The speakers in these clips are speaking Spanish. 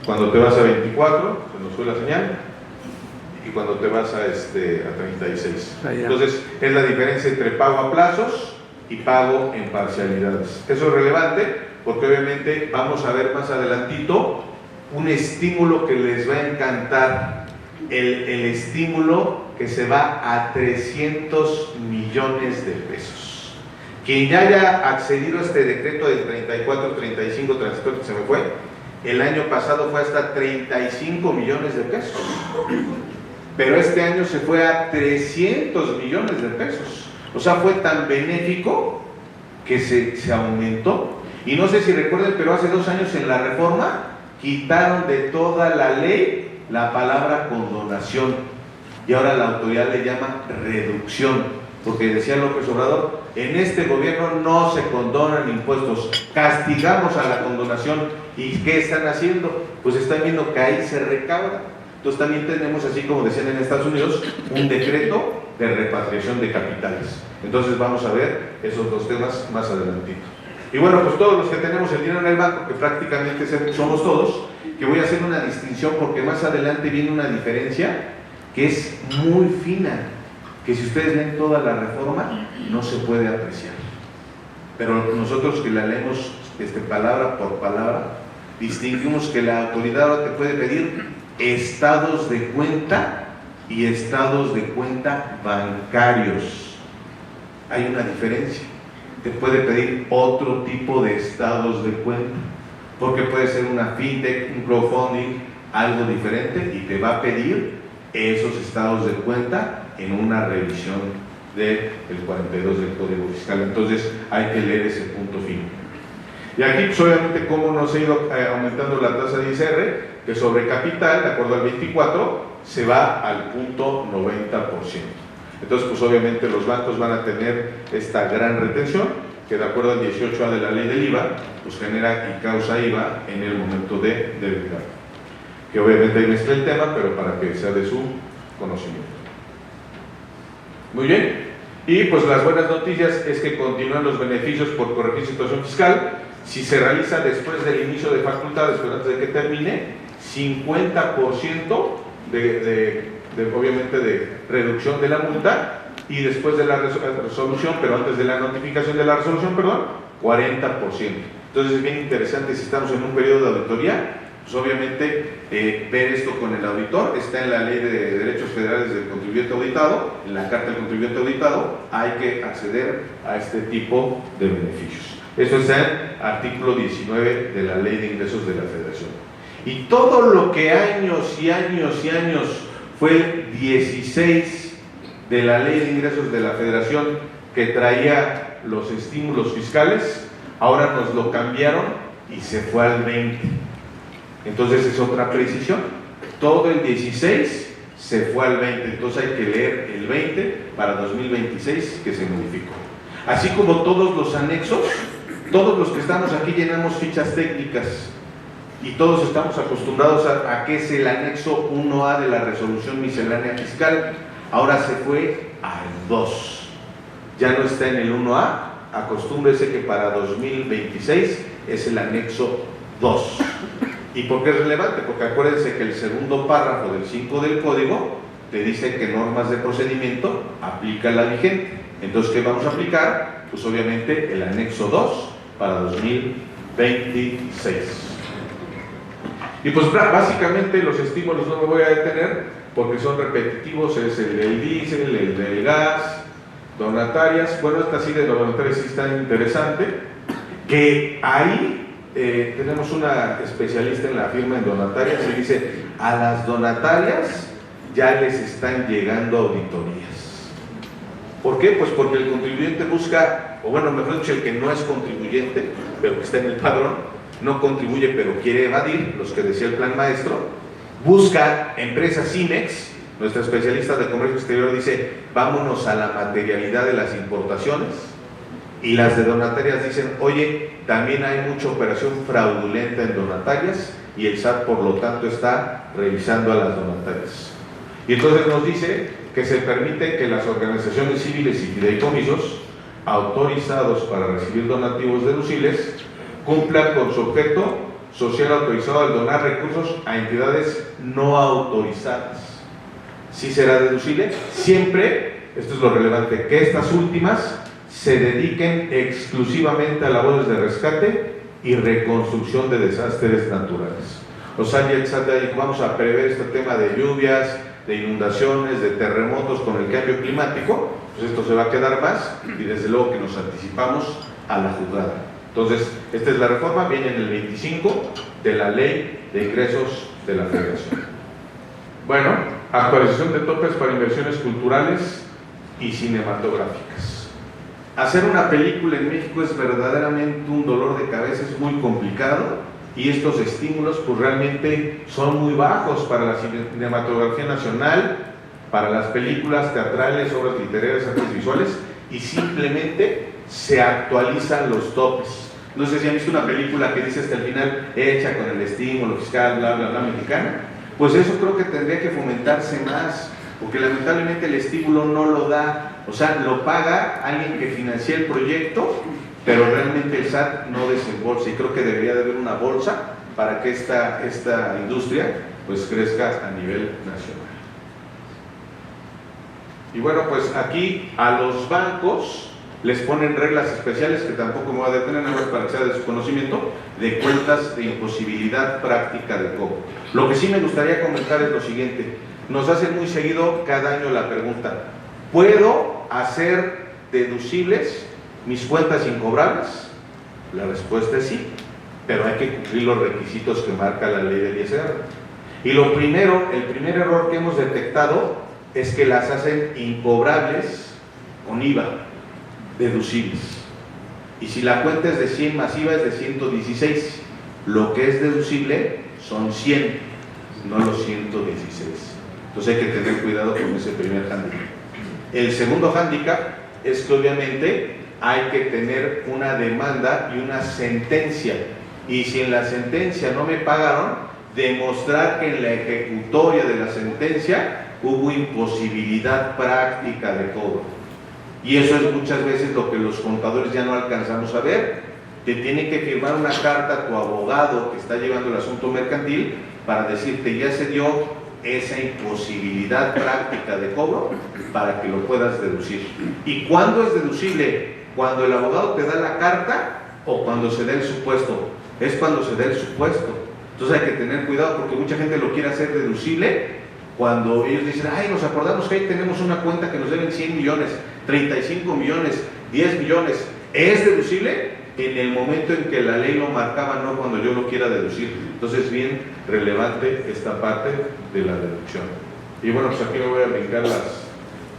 Cuando te vas a 24, se nos fue la señal, y cuando te vas a 36. Entonces, es la diferencia entre pago a plazos y pago en parcialidades. Eso es relevante porque obviamente vamos a ver más adelantito un estímulo que les va a encantar, el estímulo que se va a 300 millones de pesos. Quien ya haya accedido a este decreto del 34, 35, 34 que se me fue, el año pasado fue hasta 35 millones de pesos. Pero este año se fue a 300 millones de pesos. O sea, fue tan benéfico que se aumentó. Y no sé si recuerden, pero hace 2 años en la reforma quitaron de toda la ley la palabra condonación. Y ahora la autoridad le llama reducción. Porque decía López Obrador, en este gobierno no se condonan impuestos, castigamos a la condonación. ¿Y qué están haciendo? Pues están viendo que ahí se recauda. Entonces también tenemos, así como decían en Estados Unidos, un decreto de repatriación de capitales. Entonces vamos a ver esos 2 temas más adelantito. Y bueno, pues todos los que tenemos el dinero en el banco, que prácticamente somos todos, que voy a hacer una distinción porque más adelante viene una diferencia que es muy fina, que si ustedes leen toda la reforma no se puede apreciar. Pero nosotros que la leemos palabra por palabra, distinguimos que la autoridad ahora te puede pedir estados de cuenta y estados de cuenta bancarios. Hay una diferencia. Te puede pedir otro tipo de estados de cuenta, porque puede ser una fintech, un crowdfunding, algo diferente, y te va a pedir esos estados de cuenta en una revisión del 42 del Código Fiscal. Entonces hay que leer ese punto fino. Y aquí, pues obviamente, cómo nos ha ido aumentando la tasa de ISR, que sobre capital, de acuerdo al 24, se va al punto 90%. Entonces, pues obviamente los bancos van a tener esta gran retención, que de acuerdo al 18A de la ley del IVA, pues genera y causa IVA en el momento de liquidar. Que obviamente ahí mezcla el tema, pero para que sea de su conocimiento. Muy bien. Y pues las buenas noticias es que continúan los beneficios por corregir situación fiscal. Si se realiza después del inicio de facultades, pero antes de que termine, 50% obviamente de reducción de la multa, y después de la resolución, pero antes de la notificación de la resolución, 40%. Entonces es bien interesante, si estamos en un periodo de auditoría, pues obviamente ver esto con el auditor. Está en la Ley de Derechos Federales del Contribuyente Auditado, en la Carta del Contribuyente Auditado, hay que acceder a este tipo de beneficios. Esto está en artículo 19 de la Ley de Ingresos de la Federación. Y todo lo que años y años y años fue 16 de la Ley de Ingresos de la Federación, que traía los estímulos fiscales, ahora nos lo cambiaron y se fue al 20. Entonces es otra precisión. Todo el 16 se fue al 20, entonces hay que leer el 20 para 2026 que se modificó. Así como todos los anexos, todos los que estamos aquí llenamos fichas técnicas y todos estamos acostumbrados a que es el anexo 1A de la resolución miscelánea fiscal. Ahora se fue al 2, ya no está en el 1A. Acostúmbrese que para 2026 es el anexo 2. ¿Y por qué es relevante? Porque acuérdense que el segundo párrafo del 5 del código te dice que normas de procedimiento aplica la vigente. Entonces, ¿qué vamos a aplicar? Pues obviamente el anexo 2 para 2026. Y pues básicamente los estímulos no me voy a detener porque son repetitivos. Es el del diésel, el del gas, donatarias. Bueno, esta sí de donatarias sí está interesante, que ahí tenemos una especialista en la firma en donatarias y dice: a las donatarias ya les están llegando auditorías. ¿Por qué? Pues porque el contribuyente busca, o bueno, mejor dicho, el que no es contribuyente, pero que está en el padrón, no contribuye pero quiere evadir, los que decía el plan maestro, busca empresas IMEX. Nuestra especialista de comercio exterior dice: vámonos a la materialidad de las importaciones. Y las de donatarias dicen: oye, también hay mucha operación fraudulenta en donatarias y el SAT por lo tanto está revisando a las donatarias. Y entonces nos dice que se permite que las organizaciones civiles y fideicomisos autorizados para recibir donativos deducibles cumplan con su objeto social autorizado al donar recursos a entidades no autorizadas. ¿Sí será deducible? Siempre, esto es lo relevante, que estas últimas se dediquen exclusivamente a labores de rescate y reconstrucción de desastres naturales. O sea, ya dijo, vamos a prever este tema de lluvias, de inundaciones, de terremotos con el cambio climático, pues esto se va a quedar más y desde luego que nos anticipamos a la jugada. Entonces, esta es la reforma, viene en el 25 de la Ley de Ingresos de la Federación. Bueno, actualización de topes para inversiones culturales y cinematográficas. Hacer una película en México es verdaderamente un dolor de cabeza, es muy complicado y estos estímulos pues realmente son muy bajos para la cinematografía nacional, para las películas teatrales, obras literarias, artes visuales, y simplemente se actualizan los topes. No sé si han visto una película que dice hasta el final hecha con el estímulo fiscal, bla, bla, bla, mexicana. Pues eso creo que tendría que fomentarse más, porque lamentablemente el estímulo no lo da, o sea, lo paga alguien que financia el proyecto, pero realmente el SAT no desembolsa, y creo que debería de haber una bolsa para que esta industria pues crezca a nivel nacional. Y bueno, pues aquí a los bancos les ponen reglas especiales, que tampoco me voy a detener, nada más para que sea de su conocimiento, de cuentas de imposibilidad práctica de cobro. Lo que sí me gustaría comentar es lo siguiente: nos hacen muy seguido cada año la pregunta, ¿puedo hacer deducibles mis cuentas incobrables? La respuesta es sí, pero hay que cumplir los requisitos que marca la ley del ISR. Y el primer error que hemos detectado es que las hacen incobrables con IVA, deducibles. Y si la cuenta es de 100 más IVA es de 116, lo que es deducible son 100, no los 116. Entonces hay que tener cuidado con ese primer hándicap. El segundo hándicap es que obviamente hay que tener una demanda y una sentencia, y si en la sentencia no me pagaron, demostrar que en la ejecutoria de la sentencia hubo imposibilidad práctica de cobro. Y eso es muchas veces lo que los contadores ya no alcanzamos a ver. Te tiene que firmar una carta a tu abogado que está llevando el asunto mercantil para decirte ya se dio esa imposibilidad práctica de cobro para que lo puedas deducir. ¿Y cuándo es deducible? ¿Cuando el abogado te da la carta o cuando se da el supuesto? Es cuando se da el supuesto. Entonces hay que tener cuidado, porque mucha gente lo quiere hacer deducible cuando ellos dicen, ay, nos acordamos que ahí tenemos una cuenta que nos deben 100 millones, 35 millones, 10 millones. ¿Es deducible? En el momento en que la ley lo marcaba, no cuando yo lo quiera deducir. Entonces es bien relevante esta parte de la deducción. Y bueno, pues aquí me voy a brincar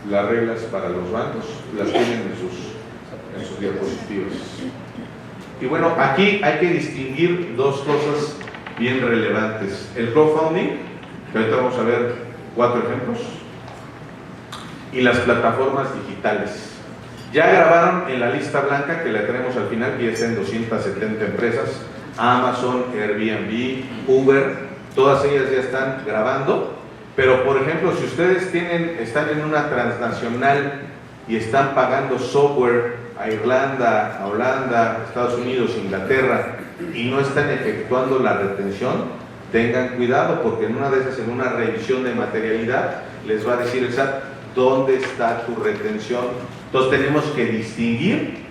las reglas para los bancos, las tienen en sus diapositivas. Y bueno, aquí hay que distinguir dos cosas bien relevantes: el crowdfunding, que ahorita vamos a ver 4 ejemplos, y las plataformas digitales. Ya grabaron en la lista blanca, que la tenemos al final, que ya está en 270 empresas, Amazon, Airbnb, Uber, todas ellas ya están grabando. Pero por ejemplo, si ustedes están en una transnacional y están pagando software a Irlanda, a Holanda, Estados Unidos, Inglaterra, y no están efectuando la retención, tengan cuidado, porque en una de esas, en una revisión de materialidad, les va a decir el SAT, ¿dónde está tu retención? Entonces tenemos que distinguir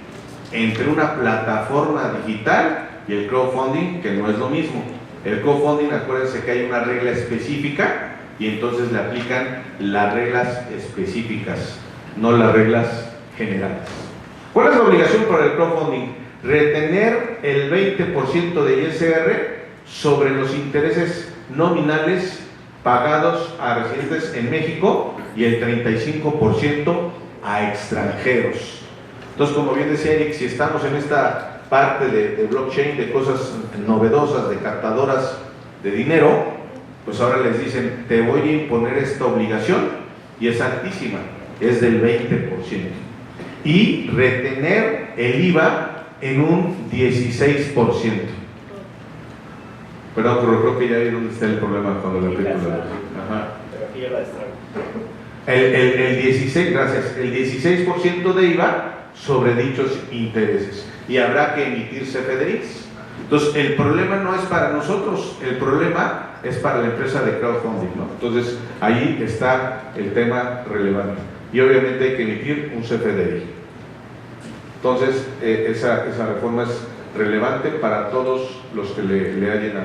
entre una plataforma digital y el crowdfunding, que no es lo mismo. El crowdfunding, acuérdense que hay una regla específica y entonces le aplican las reglas específicas, no las reglas generales. ¿Cuál es la obligación para el crowdfunding? Retener el 20% de ISR sobre los intereses nominales pagados a residentes en México y el 35% a extranjeros. Entonces, como bien decía Eric, si estamos en esta parte de blockchain, de cosas novedosas, de captadoras de dinero, pues ahora les dicen, te voy a imponer esta obligación, y es altísima, es del 20%. Y retener el IVA en un 16%. Perdón, pero creo que ya vi dónde está el problema cuando la película. Ajá. Pero aquí ya la destrabo. El 16, gracias, el 16% de IVA sobre dichos intereses. Y habrá que emitir CFDIs. Entonces, el problema no es para nosotros, el problema es para la empresa de crowdfunding, ¿no? Entonces, ahí está el tema relevante. Y obviamente hay que emitir un CFDI. Entonces, esa reforma es relevante para todos los que le hallen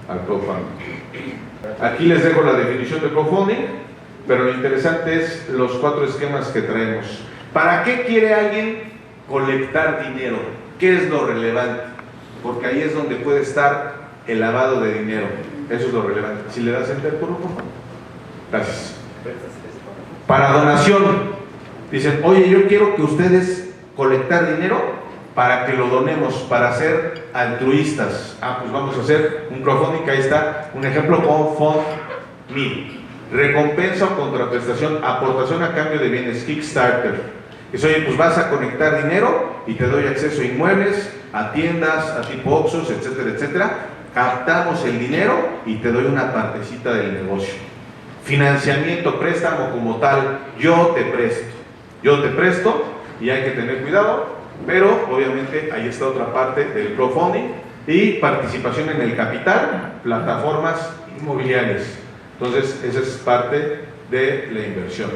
al crowdfunding. Aquí les dejo la definición de crowdfunding, pero lo interesante es los 4 esquemas que traemos. ¿Para qué quiere alguien colectar dinero? ¿Qué es lo relevante? Porque ahí es donde puede estar el lavado de dinero. Eso es lo relevante. Si le das enter, por favor. Gracias. Para donación, dicen, oye, yo quiero que ustedes colectar dinero para que lo donemos, para ser altruistas. Pues vamos a hacer un crowdfunding, ahí está, un ejemplo con FundMe. Recompensa o contraprestación, aportación a cambio de bienes, Kickstarter. Dice, oye, pues vas a conectar dinero y te doy acceso a inmuebles, a tiendas, a tipo Oxxos, etcétera, etcétera. Captamos el dinero y te doy una partecita del negocio. Financiamiento, préstamo como tal, yo te presto y hay que tener cuidado, pero obviamente ahí está otra parte del crowdfunding y participación en el capital, plataformas inmobiliarias. Entonces, esa es parte de la inversión.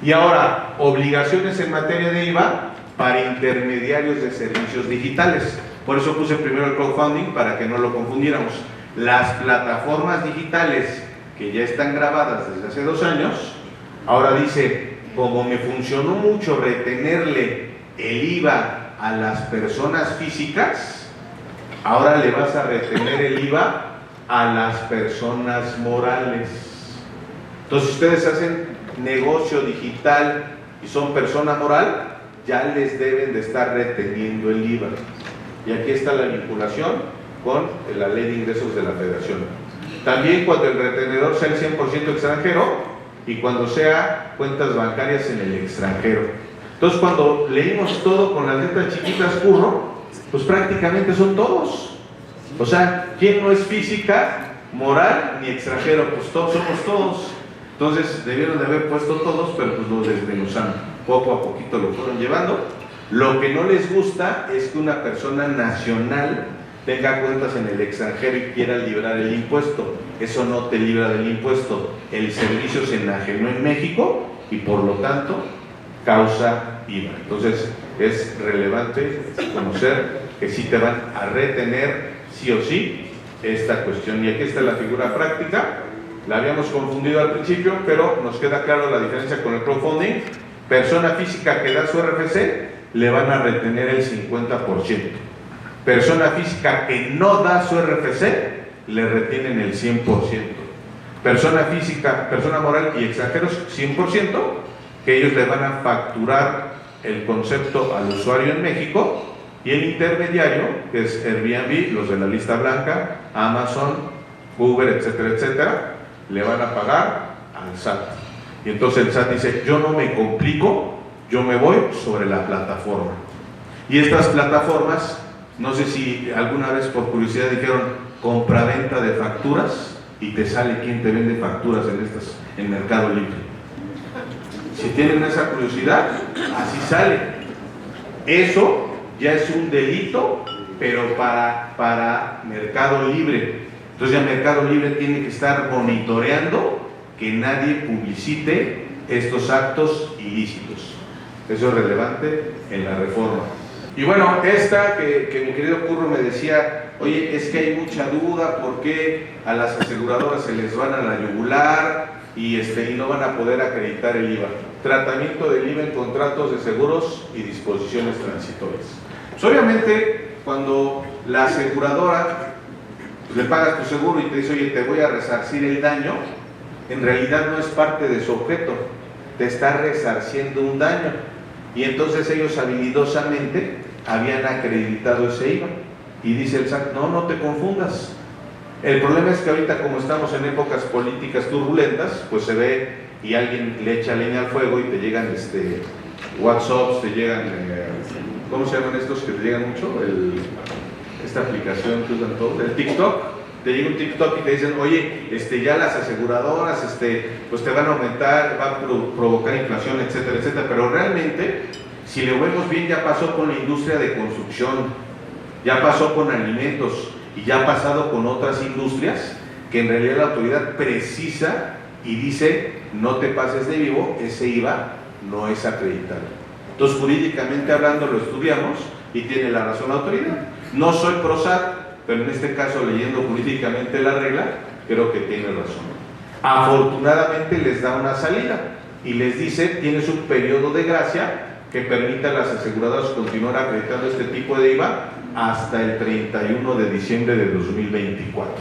Y ahora, obligaciones en materia de IVA para intermediarios de servicios digitales. Por eso puse primero el crowdfunding para que no lo confundiéramos. Las plataformas digitales que ya están grabadas desde hace 2 años, ahora dice, como me funcionó mucho retenerle el IVA a las personas físicas, ahora le vas a retener el IVA a las personas morales. Entonces, ustedes hacen negocio digital y son persona moral, ya les deben de estar reteniendo el IVA. Y aquí está la vinculación con la ley de ingresos de la Federación. También cuando el retenedor sea el 100% extranjero y cuando sea cuentas bancarias en el extranjero. Entonces, cuando leímos todo con las letras chiquitas curro, pues prácticamente son todos. O sea, ¿quién no es física, moral ni extranjero? Pues todos somos todos. Entonces, debieron de haber puesto todos, pero pues lo desmenuzan. Poco a poquito lo fueron llevando. Lo que no les gusta es que una persona nacional tenga cuentas en el extranjero y quiera librar el impuesto. Eso no te libra del impuesto. El servicio se enajenó en México y por lo tanto causa IVA. Entonces es relevante conocer que sí te van a retener sí o sí esta cuestión. Y aquí está la figura práctica. La habíamos confundido al principio, pero nos queda claro la diferencia con el crowdfunding. Persona física que da su RFC le van a retener el 50%. Persona física que no da su RFC, le retienen el 100%. Persona física, persona moral y extranjeros, 100%, que ellos le van a facturar el concepto al usuario en México, y el intermediario, que es Airbnb, los de la lista blanca, Amazon, Uber, etcétera, etcétera, le van a pagar al SAT. Y entonces el SAT dice, yo no me complico, yo me voy sobre la plataforma. Y estas plataformas, no sé si alguna vez por curiosidad dijeron compraventa de facturas y te sale quién te vende facturas en Mercado Libre. Si tienen esa curiosidad, así sale. Eso ya es un delito, pero para Mercado Libre. Entonces ya Mercado Libre tiene que estar monitoreando que nadie publicite estos actos ilícitos. Eso es relevante en la reforma. Y bueno, esta que mi querido Curro me decía, oye, es que hay mucha duda, ¿por qué a las aseguradoras se les van a la yugular y no van a poder acreditar el IVA? Tratamiento del IVA en contratos de seguros y disposiciones transitorias. Pues obviamente, cuando la aseguradora le pagas tu seguro y te dice, oye, te voy a resarcir el daño, en realidad no es parte de su objeto, te está resarciendo un daño. Y entonces ellos habilidosamente habían acreditado ese IVA. Y dice el SAT, no te confundas. El problema es que ahorita, como estamos en épocas políticas turbulentas, pues se ve y alguien le echa leña al fuego y te llegan WhatsApps, te llegan, ¿cómo se llaman estos que te llegan mucho? Esta aplicación que usan todos, el TikTok. Te llega un TikTok y te dicen, oye, ya las aseguradoras, pues te van a aumentar, va a provocar inflación, etcétera, etcétera. Pero realmente, si lo vemos bien, ya pasó con la industria de construcción. ya pasó con alimentos y ya ha pasado con otras industrias, que en realidad la autoridad precisa y dice, no te pases de vivo, ese IVA no es acreditado. Entonces, jurídicamente hablando, lo estudiamos y tiene la razón la autoridad. No soy pro SAT, pero en este caso, leyendo jurídicamente la regla, creo que tiene razón. Afortunadamente les da una salida y les dice, tienes un periodo de gracia que permita a las aseguradoras continuar acreditando este tipo de IVA hasta el 31 de diciembre de 2024.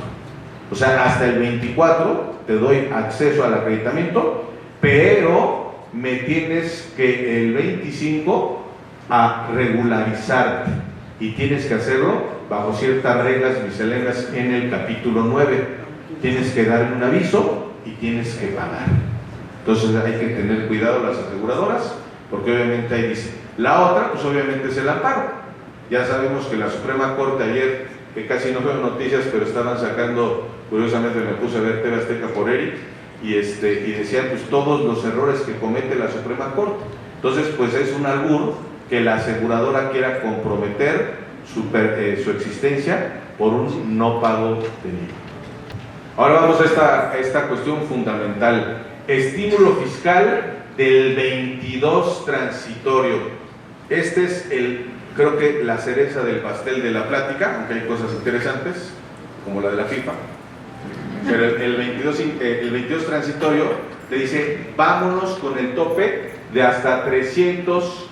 O sea, hasta el 24 te doy acceso al acreditamiento, pero me tienes que el 25 a regularizarte y tienes que hacerlo bajo ciertas reglas misceláneas en el capítulo 9. Tienes que dar un aviso y tienes que pagar. Entonces hay que tener cuidado las aseguradoras, porque obviamente ahí dice. La otra, pues obviamente es el amparo. Ya sabemos que la Suprema Corte ayer, que casi no veo noticias, pero estaban sacando, curiosamente me puse a ver TV Azteca por Eric, y decían pues todos los errores que comete la Suprema Corte. Entonces pues es un albur que la aseguradora quiera comprometer su existencia por un no pago de IVA. Ahora vamos a esta cuestión fundamental. Estímulo fiscal del 22 transitorio. Este es creo que la cereza del pastel de la plática, aunque hay cosas interesantes, como la de la FIFA. Pero el 22 transitorio te dice, vámonos con el tope de hasta 300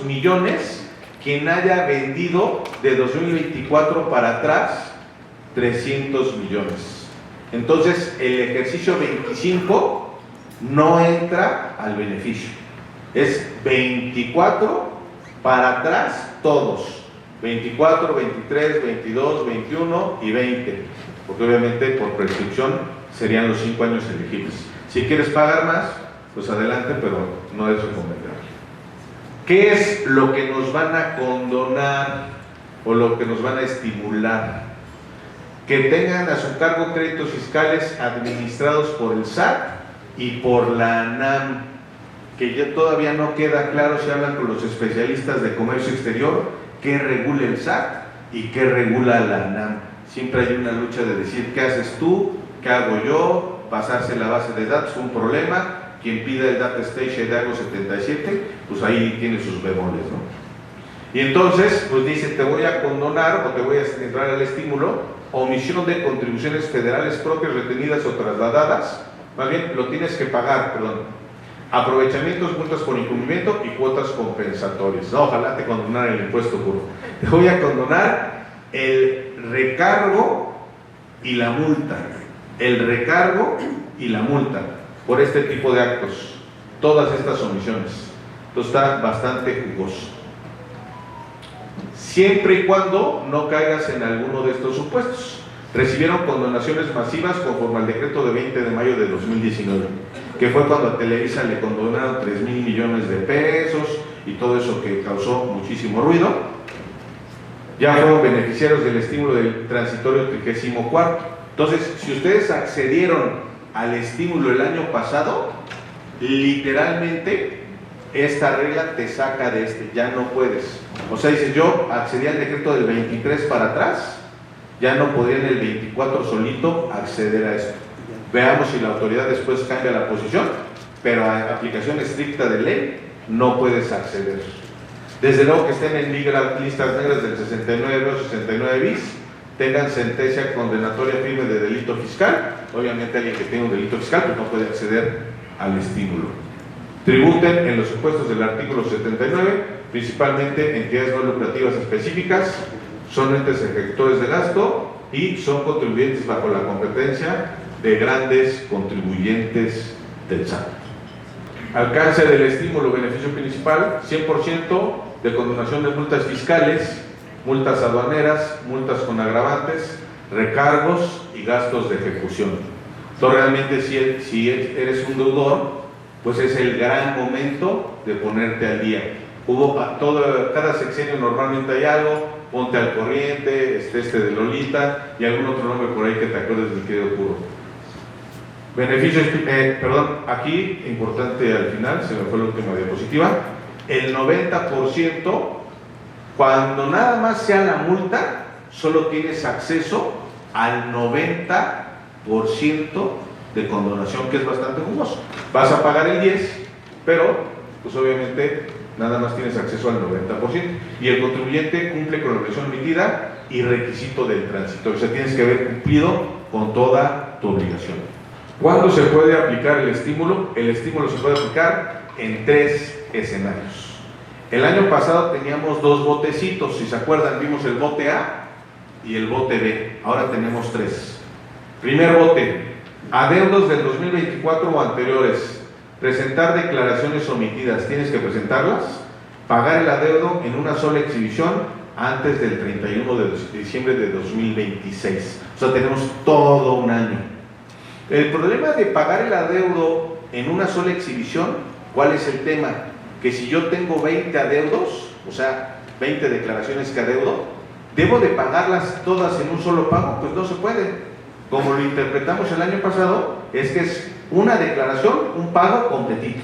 millones quien haya vendido de 2024 para atrás 300 millones. Entonces el ejercicio 25 no entra al beneficio, es 24 para atrás todos, 24, 23, 22, 21 y 20, porque obviamente por prescripción serían los 5 años elegibles. Si quieres pagar más, pues adelante, pero no es recomendable. ¿Qué es lo que nos van a condonar o lo que nos van a estimular? Que tengan a su cargo créditos fiscales administrados por el SAT y por la ANAM, que ya todavía no queda claro si hablan con los especialistas de comercio exterior, qué regula el SAT y qué regula la ANAM. Siempre hay una lucha de decir, ¿qué haces tú? ¿Qué hago yo? Pasarse la base de datos, un problema. Quien pida el Data Station de algo 77, pues ahí tiene sus bemoles, ¿no? Y entonces, pues dice, te voy a condonar o te voy a entrar al estímulo, omisión de contribuciones federales propias retenidas o trasladadas, más bien lo tienes que pagar, perdón, aprovechamientos, multas por incumplimiento y cuotas compensatorias. No, ojalá te condonara el impuesto puro. Te voy a condonar el recargo y la multa. El recargo y la multa por este tipo de actos, todas estas omisiones. Entonces está bastante jugoso. Siempre y cuando no caigas en alguno de estos supuestos. Recibieron condonaciones masivas conforme al decreto de 20 de mayo de 2019, que fue cuando a Televisa le condonaron 3,000 millones de pesos y todo eso que causó muchísimo ruido. Ya fueron beneficiarios del estímulo del transitorio 34. Entonces, si ustedes accedieron al estímulo el año pasado, literalmente esta regla te saca de ya no puedes. O sea, dices, yo accedí al decreto del 23 para atrás, ya no podía en el 24 solito acceder a esto. Veamos si la autoridad después cambia la posición, pero a aplicación estricta de ley no puedes acceder. Desde luego que estén en listas negras del 69 o 69 bis, tengan sentencia condenatoria firme de delito fiscal. Obviamente alguien que tenga un delito fiscal pues no puede acceder al estímulo. Tributen en los supuestos del artículo 79, principalmente entidades no lucrativas específicas, son entes ejecutores de gasto y son contribuyentes bajo la competencia de grandes contribuyentes del SAT. Alcance del estímulo beneficio principal, 100% de condonación de multas fiscales, multas aduaneras, multas con agravantes, recargos y gastos de ejecución. Entonces realmente si eres un deudor, pues es el gran momento de ponerte al día. Cada sexenio normalmente hay algo, ponte al corriente, este de Lolita y algún otro nombre por ahí que te acuerdes, mi querido Puro. Beneficios, aquí, importante al final, se me fue la última diapositiva, el 90%, cuando nada más sea la multa, solo tienes acceso al 90% de condonación, que es bastante jugoso. Vas a pagar el 10%, pero pues obviamente nada más tienes acceso al 90%. Y el contribuyente cumple con la obligación emitida y requisito del transitorio. O sea, tienes que haber cumplido con toda tu obligación. ¿Cuándo se puede aplicar el estímulo? El estímulo se puede aplicar en 3 escenarios. El año pasado teníamos 2 botecitos, si se acuerdan, vimos el bote A y el bote B. Ahora tenemos 3. Primer bote: adeudos del 2024 o anteriores. Presentar declaraciones omitidas. Tienes que presentarlas. Pagar el adeudo en una sola exhibición antes del 31 de diciembre de 2026. O sea, tenemos todo un año. El problema de pagar el adeudo en una sola exhibición, ¿cuál es el tema? Que si yo tengo 20 adeudos, o sea, 20 declaraciones que adeudo, ¿debo de pagarlas todas en un solo pago? Pues no se puede. Como lo interpretamos el año pasado, es que es una declaración, un pago completito.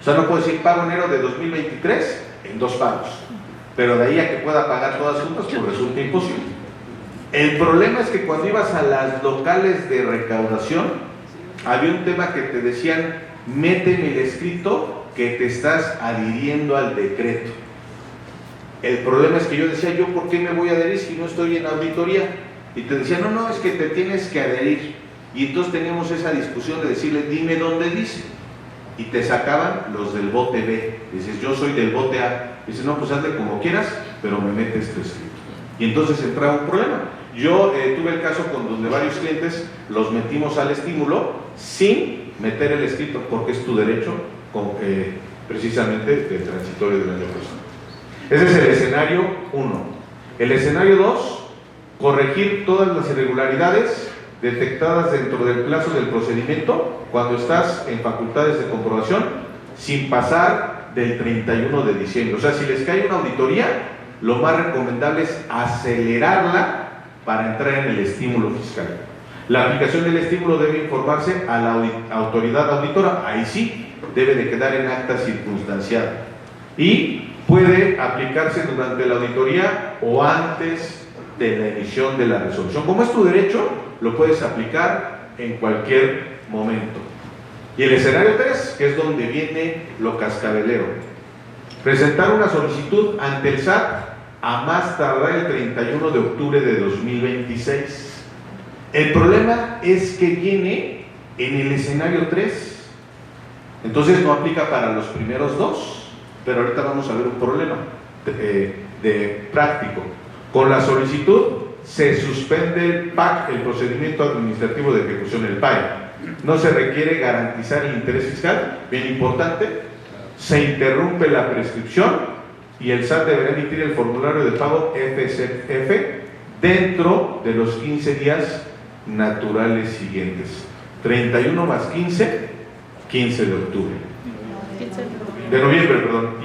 O sea, no puedo decir pago enero de 2023 en 2 pagos. Pero de ahí a que pueda pagar todas juntas, pues resulta imposible. El problema es que cuando ibas a las locales de recaudación, había un tema que te decían: méteme el escrito que te estás adhiriendo al decreto. El problema es que yo decía: ¿yo por qué me voy a adherir si no estoy en auditoría? Y te decían: no, es que te tienes que adherir. Y entonces teníamos esa discusión de decirle: dime dónde dice. Y te sacaban los del bote B. Dices: yo soy del bote A. Dices: no, pues hazle como quieras, pero me metes tu escrito. Y entonces entraba un problema. Yo tuve el caso con donde varios clientes los metimos al estímulo sin meter el escrito, porque es tu derecho, precisamente del transitorio del año pasado. Ese es el escenario 1. El escenario 2: corregir todas las irregularidades detectadas dentro del plazo del procedimiento cuando estás en facultades de comprobación, sin pasar del 31 de diciembre. O sea, si les cae una auditoría, lo más recomendable es acelerarla para entrar en el estímulo fiscal. La aplicación del estímulo debe informarse a la autoridad auditora. Ahí sí, debe de quedar en acta circunstanciada. Y puede aplicarse durante la auditoría o antes de la emisión de la resolución. Como es tu derecho, lo puedes aplicar en cualquier momento. Y el escenario 3, que es donde viene lo cascabelero: presentar una solicitud ante el SAT a más tardar el 31 de octubre de 2026. El problema es que viene en el escenario 3. Entonces no aplica para los primeros 2, pero ahorita vamos a ver un problema de práctico. Con la solicitud se suspende el PAC, el procedimiento administrativo de ejecución, el PAE. No se requiere garantizar el interés fiscal, bien importante. Se interrumpe la prescripción y el SAT deberá emitir el formulario de pago FCF dentro de los 15 días naturales siguientes. 31 más 15, 15 de octubre. De noviembre, perdón.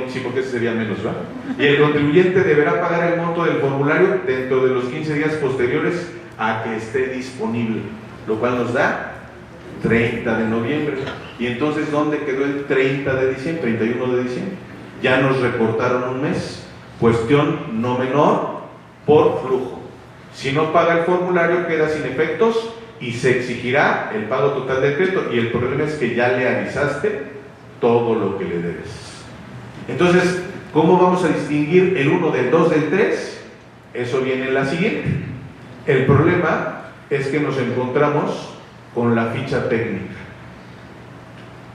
Sí, porque ese sería menos, ¿verdad? Y el contribuyente deberá pagar el monto del formulario dentro de los 15 días posteriores a que esté disponible, lo cual nos da 30 de noviembre. Y entonces, ¿dónde quedó el 30 de diciembre? 31 de diciembre. Ya nos recortaron un mes. Cuestión no menor por flujo. Si no paga el formulario, queda sin efectos y se exigirá el pago total del crédito. Y el problema es que ya le avisaste todo lo que le debes. Entonces, ¿cómo vamos a distinguir el 1 del 2 del 3? Eso viene en la siguiente. El problema es que nos encontramos con la ficha técnica.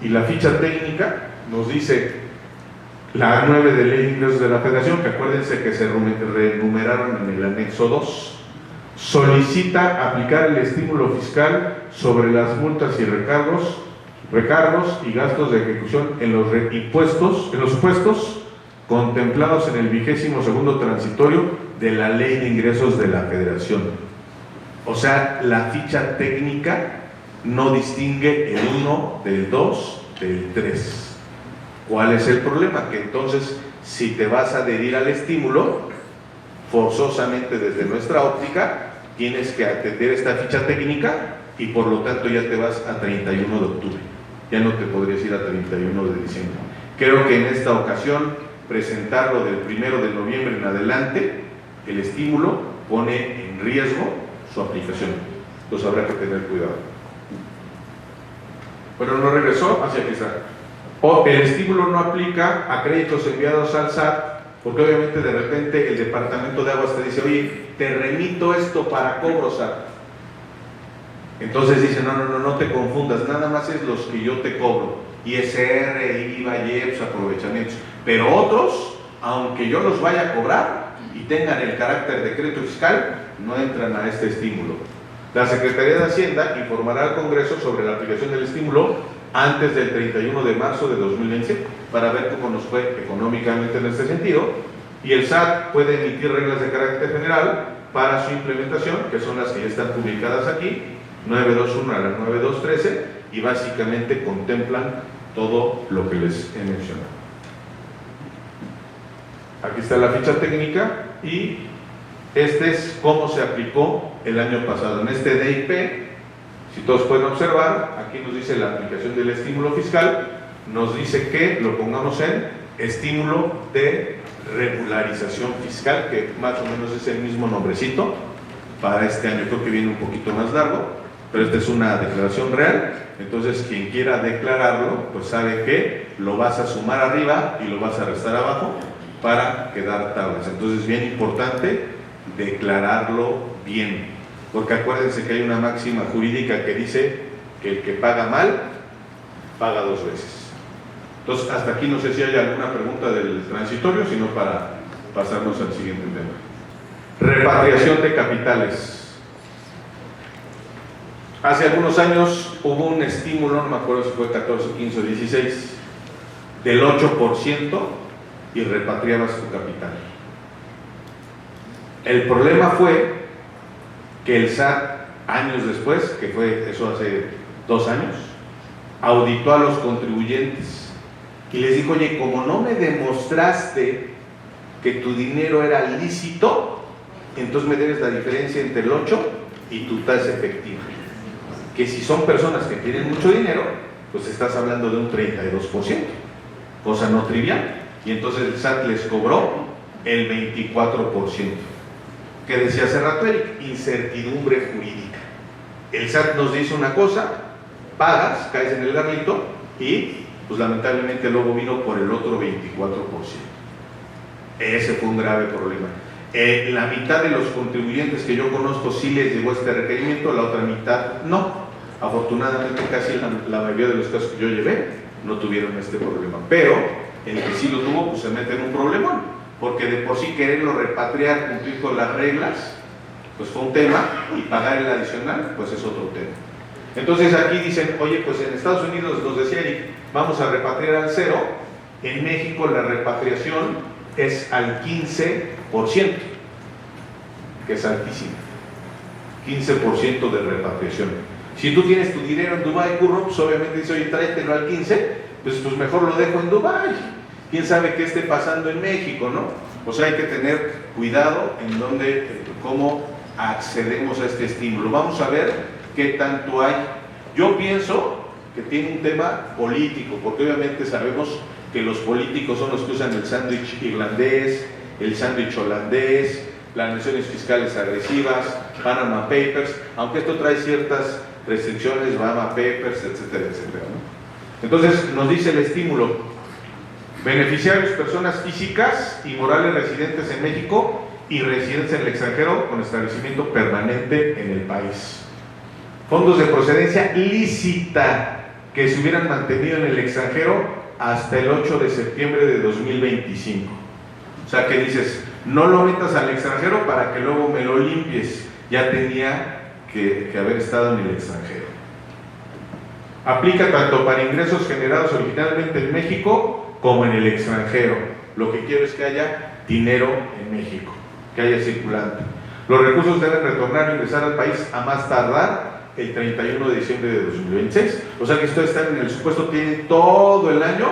Y la ficha técnica nos dice: la 9 de Ley de Ingresos de la Federación, que acuérdense que se renumeraron en el anexo 2, solicita aplicar el estímulo fiscal sobre las multas y recargos y gastos de ejecución en los supuestos contemplados en el 22º transitorio de la Ley de Ingresos de la Federación. O sea, la ficha técnica no distingue el 1 del 2 del 3. ¿Cuál es el problema? Que entonces, si te vas a adherir al estímulo, forzosamente desde nuestra óptica, tienes que atender esta ficha técnica y por lo tanto ya te vas a 31 de octubre. Ya no te podrías ir a 31 de diciembre. Creo que en esta ocasión presentarlo del 1 de noviembre en adelante, el estímulo pone en riesgo su aplicación. Entonces habrá que tener cuidado. Bueno, no regresó, hacia aquí está. El estímulo no aplica a créditos enviados al SAT, porque obviamente de repente el Departamento de Aguas te dice, oye, te remito esto para cobro SAT. Entonces dice, no te confundas, nada más es los que yo te cobro. ISR, IVA, IEPS, aprovechamientos. Pero otros, aunque yo los vaya a cobrar y tengan el carácter de crédito fiscal, no entran a este estímulo. La Secretaría de Hacienda informará al Congreso sobre la aplicación del estímulo antes del 31 de marzo de 2020 para ver cómo nos fue económicamente en este sentido, y el SAT puede emitir reglas de carácter general para su implementación, que son las que ya están publicadas aquí, 921 a la 9213, y básicamente contemplan todo lo que les he mencionado. Aquí está la ficha técnica y este es cómo se aplicó el año pasado. En este DIP, si todos pueden observar, aquí nos dice la aplicación del estímulo fiscal, nos dice que lo pongamos en estímulo de regularización fiscal, que más o menos es el mismo nombrecito para este año. Creo que viene un poquito más largo, pero esta es una declaración real. Entonces quien quiera declararlo, pues sabe que lo vas a sumar arriba y lo vas a restar abajo para quedar tablas. Entonces bien importante declararlo bien, porque acuérdense que hay una máxima jurídica que dice que el que paga mal, paga dos veces. Entonces hasta aquí no sé si hay alguna pregunta del transitorio, sino para pasarnos al siguiente tema. Repatriación de capitales. Hace algunos años hubo un estímulo, no me acuerdo si fue 14, 15 o 16, del 8% y repatriabas tu capital. El problema fue que el SAT, años después, que fue eso hace 2 años, auditó a los contribuyentes y les dijo, oye, como no me demostraste que tu dinero era lícito, entonces me debes la diferencia entre el 8 y tu tasa efectiva. Que si son personas que tienen mucho dinero, pues estás hablando de un 32%, cosa no trivial. Y entonces el SAT les cobró el 24%. ¿Qué decía hace rato Eric? Incertidumbre jurídica. El SAT nos dice una cosa, pagas, caes en el garlito y pues lamentablemente luego vino por el otro 24%. Ese fue un grave problema. La mitad de los contribuyentes que yo conozco sí les llegó este requerimiento, la otra mitad no. Afortunadamente casi la mayoría de los casos que yo llevé no tuvieron este problema, pero el que sí lo tuvo pues se mete en un problemón, porque de por sí quererlo repatriar, cumplir con las reglas, pues fue un tema, y pagar el adicional pues es otro tema. Entonces aquí dicen, oye, pues en Estados Unidos nos decía Eric, vamos a repatriar al 0, en México la repatriación es al 15%, que es altísimo, 15% de repatriación. Si tú tienes tu dinero en Dubái, curro, pues obviamente dice, oye, tráetelo al 15%, pues mejor lo dejo en Dubái. Quién sabe qué esté pasando en México, ¿no? O sea, hay que tener cuidado en dónde, cómo accedemos a este estímulo. Vamos a ver qué tanto hay. Yo pienso que tiene un tema político, porque obviamente sabemos que los políticos son los que usan el sándwich irlandés, el sándwich holandés, planeaciones fiscales agresivas, Panama Papers, aunque esto trae ciertas restricciones, Panama Papers, etcétera, etcétera, ¿no? Entonces nos dice el estímulo: beneficiarios, personas físicas y morales residentes en México y residentes en el extranjero con establecimiento permanente en el país. Fondos de procedencia lícita que se hubieran mantenido en el extranjero hasta el 8 de septiembre de 2025. O sea que dices, no lo metas al extranjero para que luego me lo limpies. Ya tenía que haber estado en el extranjero. Aplica tanto para ingresos generados originalmente en México como en el extranjero. Lo que quiero es que haya dinero en México, que haya circulante. Los recursos deben retornar o ingresar al país a más tardar el 31 de diciembre de 2026. O sea que ustedes están en el supuesto, tienen todo el año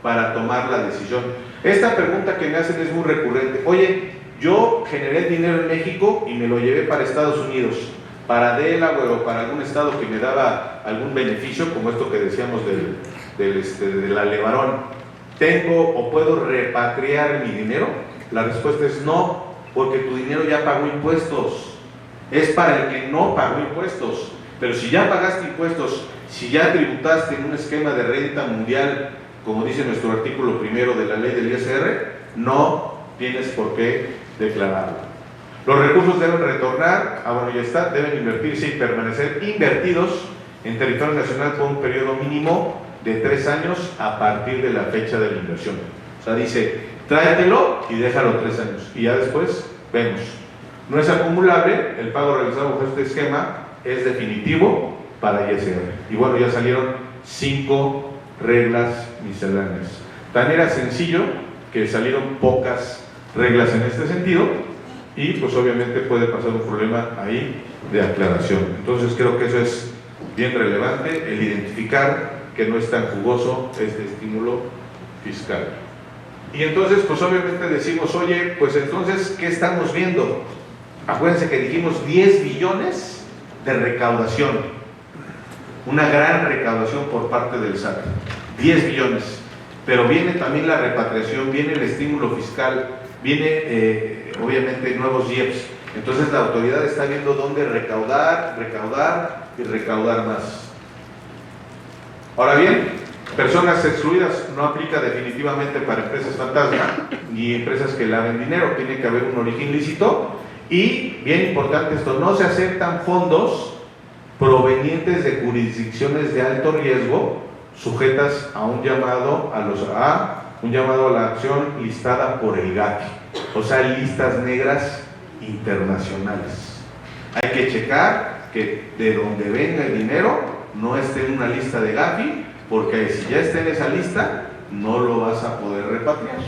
para tomar la decisión. Esta pregunta que me hacen es muy recurrente. Oye, yo generé dinero en México y me lo llevé para Estados Unidos, para Delaware o para algún estado que me daba algún beneficio, como esto que decíamos del Alevarón. ¿tengo o puedo repatriar mi dinero? La respuesta es no, porque tu dinero ya pagó impuestos. Es para el que no pagó impuestos. Pero si ya pagaste impuestos, si ya tributaste en un esquema de renta mundial, como dice nuestro artículo primero de la ley del ISR, no tienes por qué declararlo. Los recursos deben retornar, bueno, ya está, deben invertirse y permanecer invertidos en territorio nacional por un periodo mínimo de 3 años a partir de la fecha de la inversión. O sea, dice, tráetelo y déjalo 3 años y ya después vemos. No es acumulable, el pago realizado bajo este esquema es definitivo para ISR. Y bueno, ya salieron 5 reglas misceláneas. Tan era sencillo que salieron pocas reglas en este sentido y pues obviamente puede pasar un problema ahí de aclaración. Entonces creo que eso es bien relevante, el identificar que no es tan jugoso este estímulo fiscal. Y entonces pues obviamente decimos, oye, pues entonces, ¿qué estamos viendo? Acuérdense que dijimos 10 billones de recaudación, una gran recaudación por parte del SAT, 10 billones, pero viene también la repatriación, viene el estímulo fiscal, viene obviamente nuevos IEPS. Entonces la autoridad está viendo dónde recaudar y recaudar más. Ahora bien, personas excluidas no aplica definitivamente para empresas fantasma ni empresas que laven dinero, tiene que haber un origen lícito. Y, bien importante esto, no se aceptan fondos provenientes de jurisdicciones de alto riesgo sujetas a un llamado a la acción listada por el GAFI, o sea, listas negras internacionales. Hay que checar que de donde venga el dinero no esté en una lista de GAFI, porque si ya está en esa lista no lo vas a poder repatriar.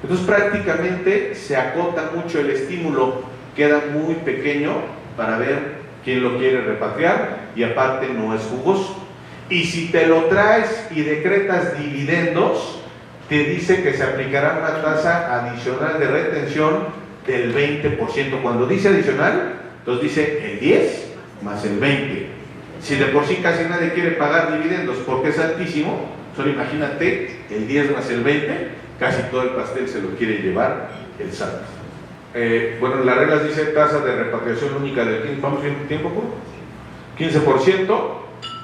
Entonces prácticamente se acota mucho el estímulo, queda muy pequeño para ver quién lo quiere repatriar y aparte no es jugoso. Y si te lo traes y decretas dividendos, te dice que se aplicará una tasa adicional de retención del 20%. Cuando dice adicional, entonces dice el 10 más el 20. Si de por sí casi nadie quiere pagar dividendos porque es altísimo, solo imagínate el 10 más el 20, casi todo el pastel se lo quiere llevar el SAT. Bueno, las reglas dice tasa de repatriación única del 15%, ¿vamos bien tiempo? 15%,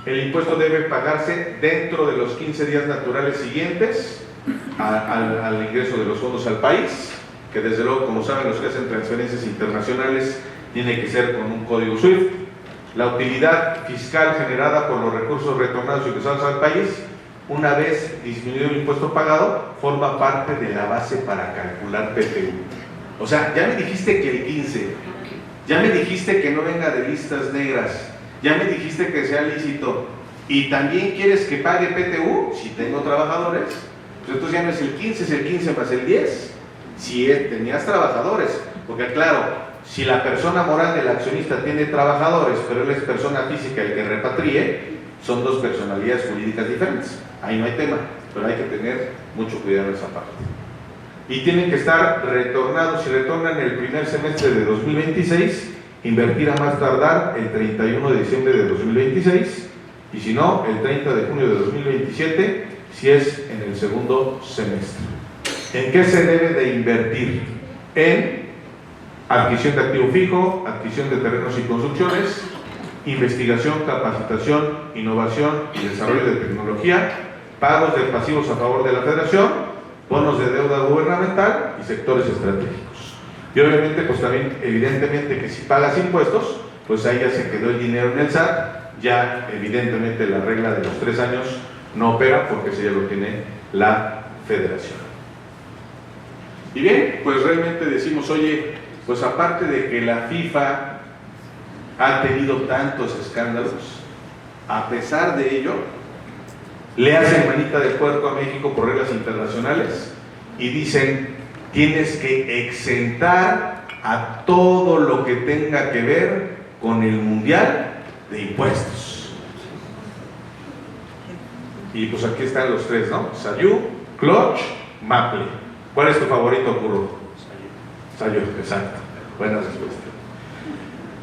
el impuesto debe pagarse dentro de los 15 días naturales siguientes al ingreso de los fondos al país, que desde luego, como saben, los que hacen transferencias internacionales tiene que ser con un código SWIFT. La utilidad fiscal generada por los recursos retornados y ingresados al país, una vez disminuido el impuesto pagado, forma parte de la base para calcular PTU. O sea, ya me dijiste que el 15, ya me dijiste que no venga de listas negras, ya me dijiste que sea lícito, y también quieres que pague PTU, si tengo trabajadores, pues entonces ya no es el 15, es el 15 más el 10, si tenías trabajadores, porque claro, si la persona moral del accionista tiene trabajadores, pero él es persona física el que repatrie, son dos personalidades jurídicas diferentes, ahí no hay tema, pero hay que tener mucho cuidado en esa parte. Y tienen que estar retornados, si retornan el primer semestre de 2026, invertir a más tardar el 31 de diciembre de 2026, y si no, el 30 de junio de 2027, si es en el segundo semestre. ¿En qué se debe de invertir? En adquisición de activo fijo, adquisición de terrenos y construcciones, investigación, capacitación, innovación y desarrollo de tecnología, pagos de pasivos a favor de la Federación, bonos de deuda gubernamental y sectores estratégicos. Y obviamente, pues también, evidentemente, que si pagas impuestos, pues ahí ya se quedó el dinero en el SAT, ya evidentemente la regla de los 3 años no opera porque ese ya lo tiene la Federación. Y bien, pues realmente decimos, oye, pues aparte de que la FIFA ha tenido tantos escándalos, a pesar de ello, le hacen manita de puerco a México por reglas internacionales y dicen, tienes que exentar a todo lo que tenga que ver con el mundial de impuestos. Y pues aquí están los 3, ¿no? Sayú, Clutch, Maple. ¿Cuál es tu favorito, Curro? Sayú, exacto. Buena respuesta.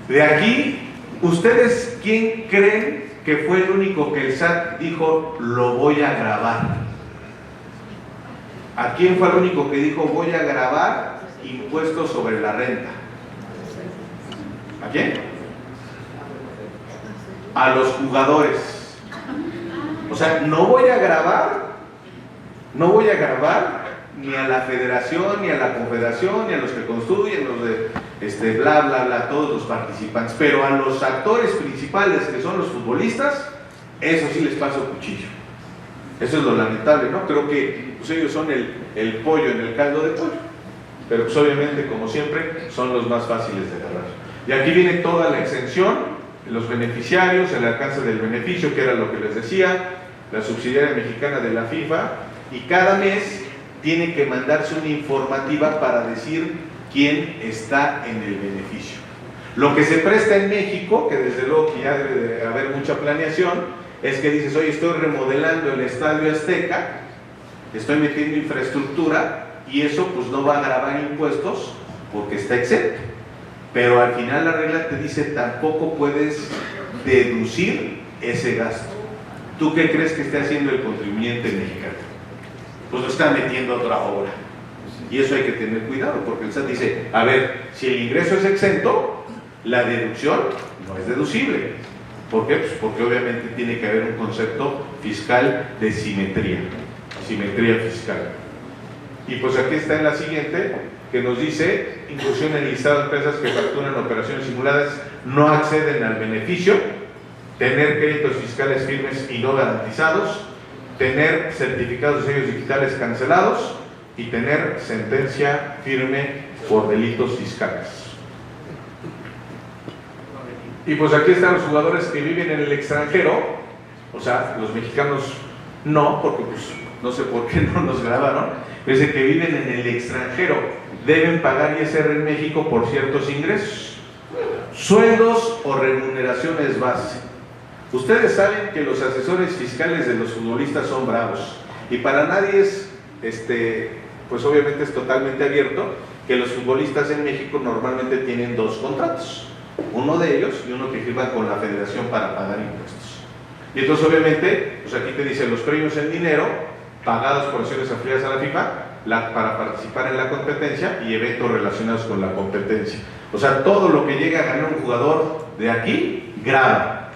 De aquí, ¿ustedes quién creen que fue el único que el SAT dijo, lo voy a grabar? ¿A quién fue el único que dijo voy a gravar impuestos sobre la renta? ¿A quién? A los jugadores. O sea, no voy a grabar ni a la federación, ni a la confederación, ni a los que construyen, los de bla, bla, bla, todos los participantes, pero a los actores principales, que son los futbolistas, eso sí les paso cuchillo. Eso es lo lamentable, ¿no? Creo que pues, ellos son el pollo en el caldo de pollo, pero pues obviamente, como siempre, son los más fáciles de agarrar. Y aquí viene toda la exención, los beneficiarios, el alcance del beneficio, que era lo que les decía, la subsidiaria mexicana de la FIFA, y cada mes tiene que mandarse una informativa para decir quién está en el beneficio. Lo que se presta en México, que desde luego que ya debe de haber mucha planeación, es que dices, oye, estoy remodelando el Estadio Azteca, estoy metiendo infraestructura, y eso pues no va a gravar impuestos porque está exento. Pero al final la regla te dice, tampoco puedes deducir ese gasto. ¿Tú qué crees que esté haciendo el contribuyente mexicano? Pues lo está metiendo a otra obra. Y eso hay que tener cuidado, porque el SAT dice, a ver, si el ingreso es exento, la deducción no es deducible. ¿Por qué? Pues porque obviamente tiene que haber un concepto fiscal de simetría fiscal. Y pues aquí está en la siguiente, que nos dice, inclusión en el listado de empresas que facturan operaciones simuladas no acceden al beneficio, tener créditos fiscales firmes y no garantizados, tener certificados de sellos digitales cancelados y tener sentencia firme por delitos fiscales. Y pues aquí están los jugadores que viven en el extranjero, o sea, los mexicanos no, porque pues no sé por qué no nos grabaron, dice que viven en el extranjero, deben pagar ISR en México por ciertos ingresos, sueldos o remuneraciones base. Ustedes saben que los asesores fiscales de los futbolistas son bravos, y para nadie es, pues obviamente es totalmente abierto que los futbolistas en México normalmente tienen dos contratos, uno de ellos y uno que firman con la federación para pagar impuestos. Y entonces obviamente, pues aquí te dice los premios en dinero pagados por acciones afiliadas a la FIFA para participar en la competencia y eventos relacionados con la competencia. O sea, todo lo que llega a ganar un jugador de aquí, graba.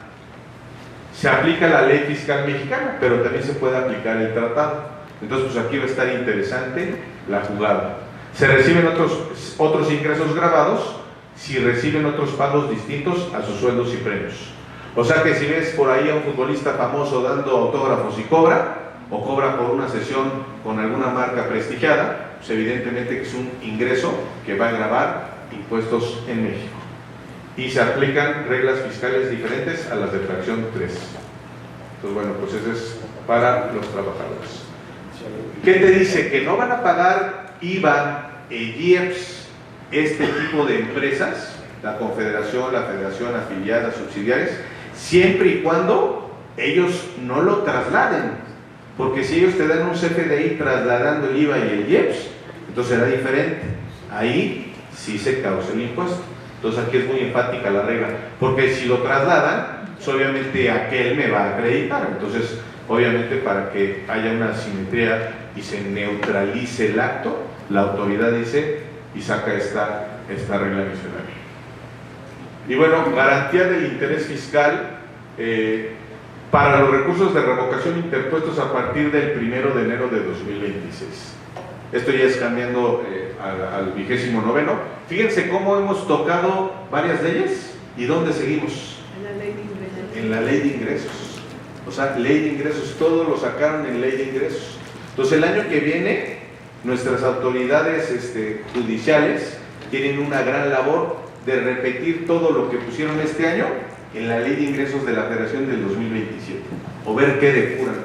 Se aplica la ley fiscal mexicana, pero también se puede aplicar el tratado. Entonces, pues aquí va a estar interesante la jugada. Se reciben otros ingresos grabados si reciben otros pagos distintos a sus sueldos y premios. O sea que si ves por ahí a un futbolista famoso dando autógrafos y cobra, o cobra por una sesión con alguna marca prestigiada, pues evidentemente que es un ingreso que va a gravar impuestos en México. Y se aplican reglas fiscales diferentes a las de fracción 3. Entonces, bueno, pues eso es para los trabajadores. ¿Qué te dice? Que no van a pagar IVA e IEPS este tipo de empresas, la confederación, la federación, afiliadas, subsidiarias, siempre y cuando ellos no lo trasladen, porque si ellos te dan un CFDI trasladando el IVA y el IEPS, entonces será diferente, ahí sí se causa el impuesto. Entonces aquí es muy enfática la regla, porque si lo trasladan, pues obviamente aquel me va a acreditar. Entonces obviamente para que haya una simetría y se neutralice el acto, la autoridad dice y saca esta regla misionera. Y bueno, garantía del interés fiscal para los recursos de revocación interpuestos a partir del 1 de enero de 2026. Esto ya es cambiando al 29º. Fíjense cómo hemos tocado varias leyes y dónde seguimos. En la ley de ingresos. O sea, ley de ingresos, todo lo sacaron en ley de ingresos. Entonces el año que viene nuestras autoridades judiciales tienen una gran labor de repetir todo lo que pusieron este año en la ley de ingresos de la Federación del 2027, o ver qué depuran.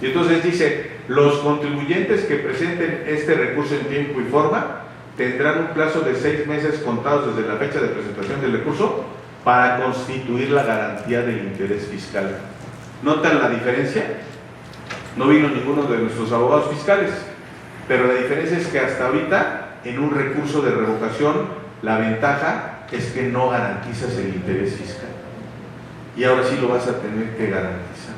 Y entonces dice, los contribuyentes que presenten este recurso en tiempo y forma tendrán un plazo de 6 meses contados desde la fecha de presentación del recurso para constituir la garantía del interés fiscal. ¿Notan la diferencia? No vino ninguno de nuestros abogados fiscales, pero la diferencia es que hasta ahorita en un recurso de revocación la ventaja es que no garantizas el interés fiscal, y ahora sí lo vas a tener que garantizar.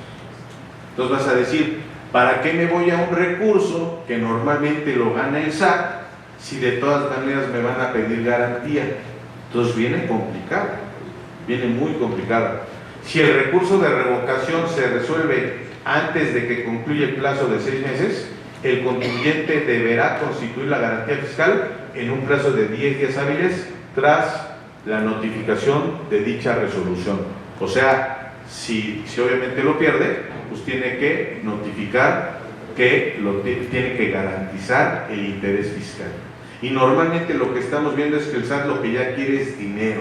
Entonces vas a decir, ¿Para qué me voy a un recurso que normalmente lo gana el SAT si de todas maneras me van a pedir garantía? Entonces viene complicado, viene muy complicado. Si el recurso de revocación se resuelve antes de que concluya el plazo de 6 meses, el contribuyente deberá constituir la garantía fiscal en un plazo de 10 días hábiles tras la notificación de dicha resolución. O sea, si obviamente lo pierde, pues tiene que notificar que tiene que garantizar el interés fiscal. Y normalmente lo que estamos viendo es que el SAT lo que ya quiere es dinero.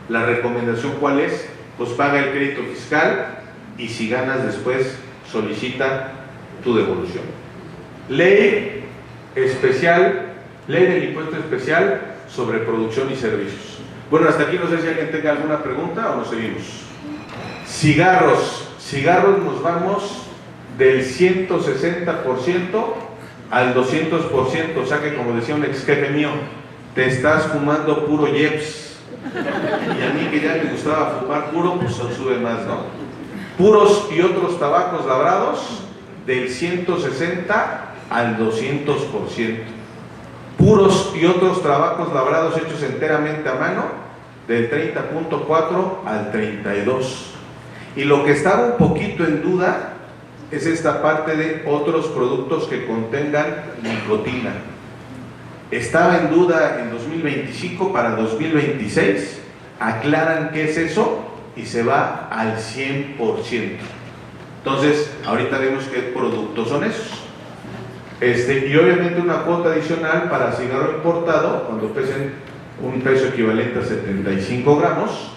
La recomendación, ¿cuál es? Pues paga el crédito fiscal y si ganas después solicita tu devolución. Ley especial, ley del impuesto especial sobre producción y servicios. Bueno, hasta aquí no sé si alguien tenga alguna pregunta o nos seguimos. Cigarros nos vamos del 160% al 200%, o sea que como decía un ex jefe mío, te estás fumando puro Jeps. Y a mí que ya me gustaba fumar puro, pues sube más, ¿no? Puros y otros tabacos labrados del 160 al 200%. Puros y otros tabacos labrados hechos enteramente a mano del 30.4 al 32. Y lo que estaba un poquito en duda es esta parte de otros productos que contengan nicotina. Estaba en duda en 2025, para 2026 aclaran qué es eso y se va al 100%. Entonces, ahorita vemos qué productos son esos. Y obviamente una cuota adicional para cigarro importado, cuando pesen un peso equivalente a 75 gramos,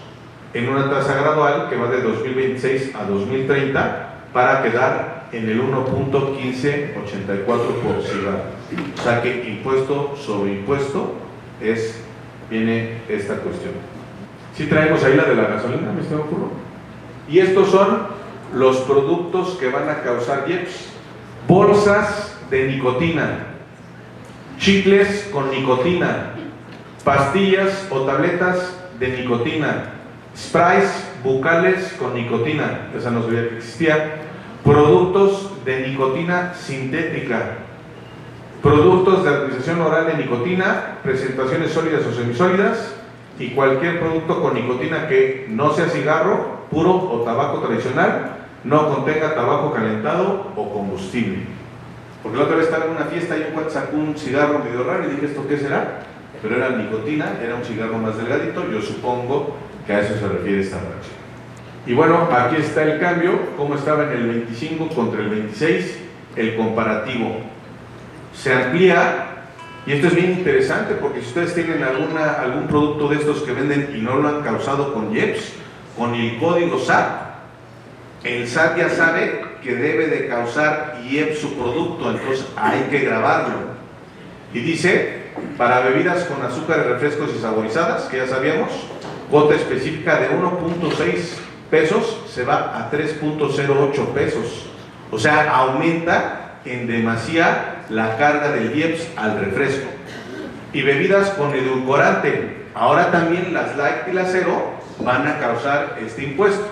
en una tasa gradual que va de 2026 a 2030, para quedar en el 1.1584 por cigarro. O sea que impuesto sobre impuesto viene esta cuestión. Si traemos ahí la de la gasolina, ¿me está ocurriendo? Y estos son los productos que van a causar IEPS. Bolsas de nicotina, chicles con nicotina, pastillas o tabletas de nicotina, sprays bucales con nicotina, esa no sabía que existía, productos de nicotina sintética, productos de administración oral de nicotina, presentaciones sólidas o semisólidas, y cualquier producto con nicotina que no sea cigarro puro o tabaco tradicional, no contenga tabaco calentado o combustible. Porque la otra vez estaba en una fiesta y un cuate sacó un cigarro medio raro y dije, ¿esto qué será? Pero era nicotina, era un cigarro más delgadito, yo supongo que a eso se refiere esta fracción. Y bueno, aquí está el cambio, cómo estaba en el 25 contra el 26, el comparativo. Se amplía, y esto es bien interesante porque si ustedes tienen algún producto de estos que venden y no lo han causado con IEPS, con el código SAT, el SAT ya sabe que debe de causar IEPS su producto, entonces hay que grabarlo. Y dice, para bebidas con azúcar, refrescos y saborizadas, que ya sabíamos, cuota específica de 1.6 pesos se va a 3.08 pesos. O sea, aumenta en demasía la carga del IEPS al refresco. Y bebidas con edulcorante, ahora también las light y las cero van a causar este impuesto.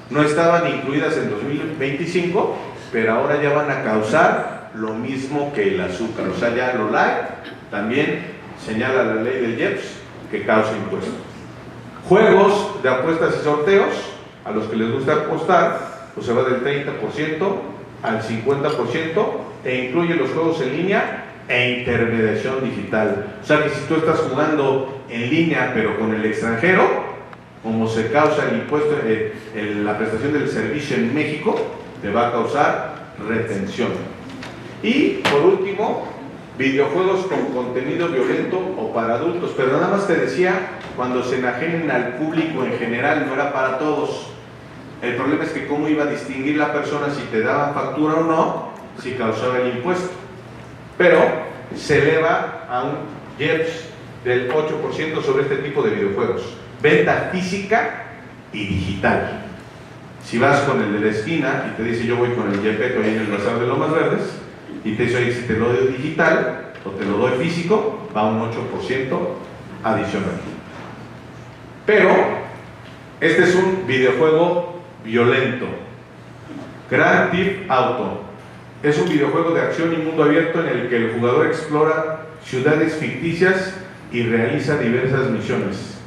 No estaban incluidas en 2025, pero ahora ya van a causar lo mismo que el azúcar. O sea, ya lo light también señala la ley del IEPS que causa impuesto. Juegos de apuestas y sorteos, a los que les gusta apostar, pues se va del 30% al 50% e incluye los juegos en línea e intermediación digital. O sea que si tú estás jugando en línea pero con el extranjero, como se causa el impuesto, la prestación del servicio en México, te va a causar retención. Y por último, videojuegos con contenido violento o para adultos, pero nada más te decía cuando se enajenen al público en general, no era para todos. El problema es que cómo iba a distinguir la persona si te daban factura o no, si causaba el impuesto. Pero se eleva a un IEPS del 8% sobre este tipo de videojuegos. Venta física y digital. Si vas con el de la esquina y te dice yo voy con el Yepeto ahí en el Bazar de Lomas Verdes y te dice, oye, si te lo doy digital o te lo doy físico, va un 8% adicional. Pero este es un videojuego violento. Grand Theft Auto. Es un videojuego de acción y mundo abierto en el que el jugador explora ciudades ficticias y realiza diversas misiones.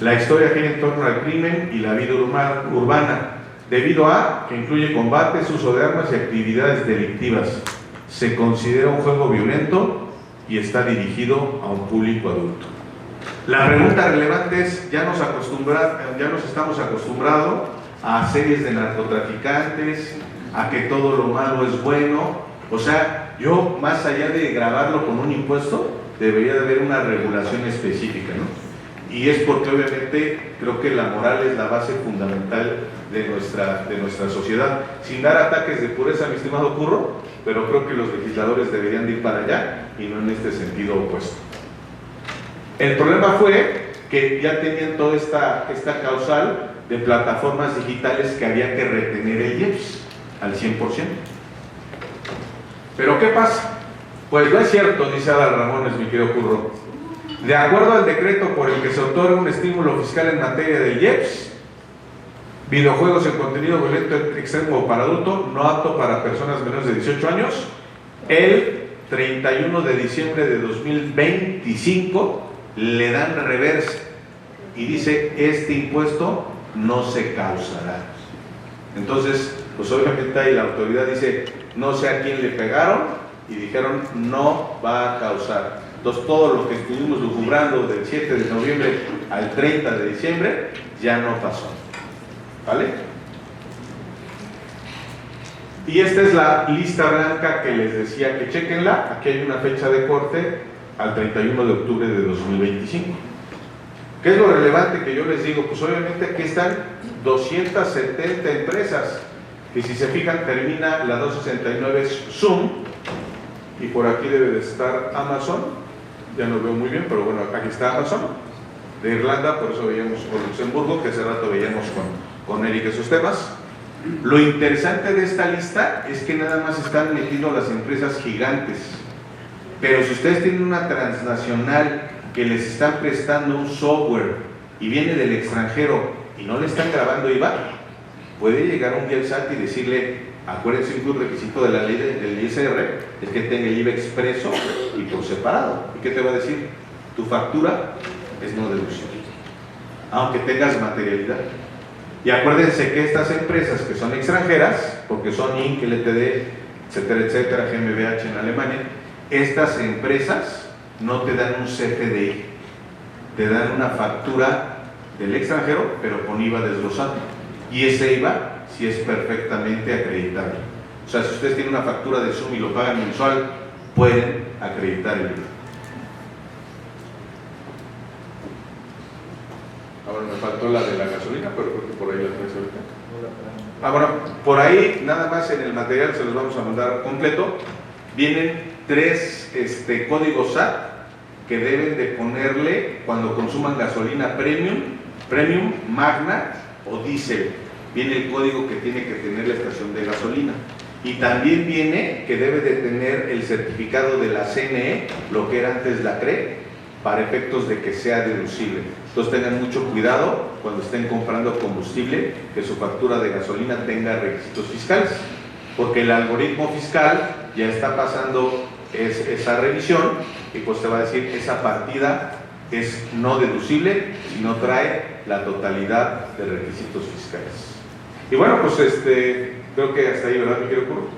La historia gira en torno al crimen y la vida urbana, debido a que incluye combates, uso de armas y actividades delictivas. Se considera un juego violento y está dirigido a un público adulto. La pregunta relevante es, ya nos estamos acostumbrados a series de narcotraficantes, a que todo lo malo es bueno. O sea, yo, más allá de grabarlo con un impuesto, debería de haber una regulación específica, ¿no? Y es porque obviamente creo que la moral es la base fundamental de nuestra sociedad, sin dar ataques de pureza, mi estimado Curro, pero creo que los legisladores deberían de ir para allá y no en este sentido opuesto. El problema fue que ya tenían toda esta causal de plataformas digitales que había que retener el IEPS al 100%. ¿Pero qué pasa? Pues no es cierto, dice Adal Ramones, mi querido Curro. De acuerdo al decreto por el que se otorga un estímulo fiscal en materia del IEPS, videojuegos en contenido violento extremo para adulto, no apto para personas menores de 18 años, el 31 de diciembre de 2025 le dan reversa y dice, este impuesto no se causará. Entonces, pues obviamente ahí la autoridad dice, no sé a quién le pegaron, y dijeron, no va a causar. Entonces, todo lo que estuvimos lucubrando del 7 de noviembre al 30 de diciembre, ya no pasó. ¿Vale? Y esta es la lista blanca que les decía que chequenla. Aquí hay una fecha de corte al 31 de octubre de 2025. ¿Qué es lo relevante que yo les digo? Pues obviamente aquí están 270 empresas, que si se fijan termina la 269 es Zoom, y por aquí debe de estar Amazon, ya no veo muy bien, pero bueno, aquí está Amazon, de Irlanda, por eso veíamos por Luxemburgo, que hace rato veíamos con Eric esos temas. Lo interesante de esta lista es que nada más están metiendo las empresas gigantes, pero si ustedes tienen una transnacional que les están prestando un software y viene del extranjero y no le están grabando IVA, puede llegar un día al SAT y decirle, acuérdense que un requisito de la ley del ISR es que tenga el IVA expreso y por separado. ¿Y qué te va a decir? Tu factura es no deducible, aunque tengas materialidad. Y acuérdense que estas empresas que son extranjeras, porque son Inc, LTD, etcétera, etcétera, GmbH en Alemania, estas empresas no te dan un CFDI, te dan una factura del extranjero, pero con IVA desglosado. Y ese IVA sí es perfectamente acreditable. O sea, si ustedes tienen una factura de Zoom y lo pagan mensual, pueden acreditar el IVA. Ahora me faltó la de la gasolina, pero creo que por ahí la traes ahorita. Bueno, por ahí nada más en el material se los vamos a mandar completo. Vienen 3 códigos SAT que deben de ponerle cuando consuman gasolina premium, magna o diésel. Viene el código que tiene que tener la estación de gasolina. Y también viene que debe de tener el certificado de la CNE, lo que era antes la CRE, para efectos de que sea deducible. Entonces tengan mucho cuidado cuando estén comprando combustible, que su factura de gasolina tenga requisitos fiscales, porque el algoritmo fiscal ya está pasando esa revisión y pues te va a decir, esa partida es no deducible si no trae la totalidad de requisitos fiscales. Y bueno, pues creo que hasta ahí, ¿verdad, mi querido Curro?